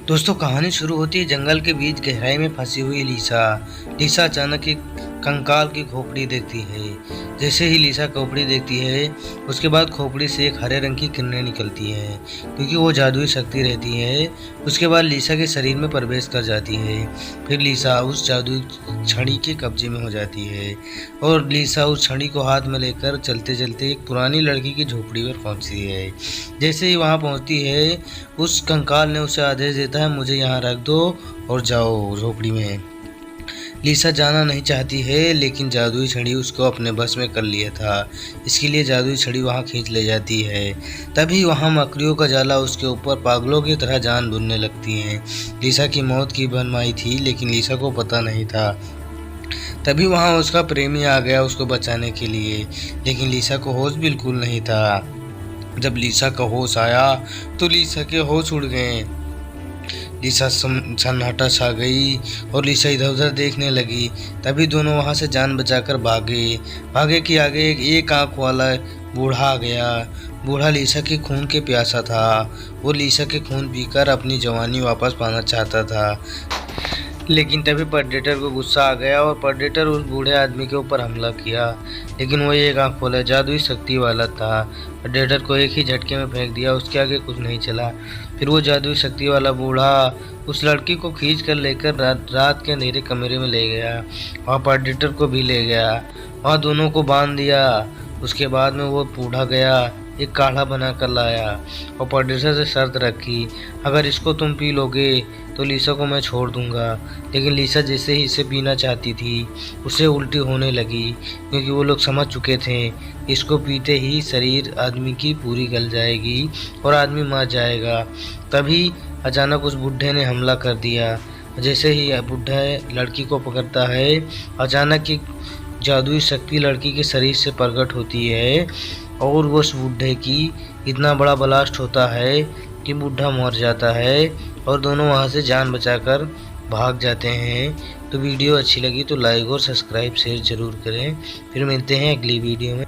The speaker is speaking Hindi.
दोस्तों कहानी शुरू होती है जंगल के बीच गहराई में फंसी हुई लीसा। लीसा अचानक एक कंकाल की खोपड़ी देखती है। जैसे ही लीसा खोपड़ी देखती है उसके बाद खोपड़ी से एक हरे रंग की किरणें निकलती हैं क्योंकि वो जादुई शक्ति रहती है। उसके बाद लीसा के शरीर में प्रवेश कर जाती है। फिर लीसा उस जादुई छड़ी के कब्जे में हो जाती है और लीसा उस छड़ी को हाथ में लेकर चलते चलते एक पुरानी लड़की की झोपड़ी पर पहुंचती है। जैसे ही वहां पहुंचती है उस कंकाल ने उसे आदेश देता है, मुझे यहाँ रख दो और जाओ झोपड़ी में। लीसा जाना नहीं चाहती है लेकिन जादुई छड़ी उसको अपने बस में कर लिया था। इसके लिए जादुई छड़ी वहाँ खींच ले जाती है। तभी वहाँ मकड़ियों का जाला उसके ऊपर पागलों की तरह जान बुनने लगती हैं। लीसा की मौत की बनवाई थी लेकिन लीसा को पता नहीं था। तभी वहाँ उसका प्रेमी आ गया उसको बचाने के लिए, लेकिन लीसा को होश बिल्कुल नहीं था। जब लीसा का होश आया तो लीसा के होश उड़ गए। लीसा सन्नाटा छा गई और लीसा इधर उधर देखने लगी। तभी दोनों वहां से जान बचाकर भागे कि आगे एक आंख वाला बूढ़ा आ गया। बूढ़ा लीसा के खून के प्यासा था। वो लीसा के खून पीकर अपनी जवानी वापस पाना चाहता था, लेकिन तभी प्रेडेटर को गुस्सा आ गया और प्रेडेटर उस बूढ़े आदमी के ऊपर हमला किया। लेकिन वो एक आंख वाला जादुई शक्ति वाला था। प्रेडेटर को एक ही झटके में फेंक दिया, उसके आगे कुछ नहीं चला। फिर वो जादुई शक्ति वाला बूढ़ा उस लड़की को खींच कर लेकर रात के अंधेरे कमरे में ले गया। वहाँ प्रेडेटर को भी ले गया, वहाँ दोनों को बांध दिया। उसके बाद में वो बूढ़ा गया एक काढ़ा बना कर लाया और प्रेडेटर से शर्त रखी, अगर इसको तुम पी लोगे तो लीसा को मैं छोड़ दूंगा। लेकिन लीसा जैसे ही इसे पीना चाहती थी उसे उल्टी होने लगी, क्योंकि वो लोग समझ चुके थे इसको पीते ही शरीर आदमी की पूरी गल जाएगी और आदमी मर जाएगा। तभी अचानक उस बुढ़े ने हमला कर दिया। जैसे ही बुढ़ा लड़की को पकड़ता है, अचानक एक जादुई शक्ति लड़की के शरीर से प्रकट होती है और वो उस बुढ़े की इतना बड़ा ब्लास्ट होता है कि बुढ़ा मर जाता है और दोनों वहां से जान बचाकर भाग जाते हैं। तो वीडियो अच्छी लगी तो लाइक और सब्सक्राइब शेयर जरूर करें। फिर मिलते हैं अगली वीडियो में।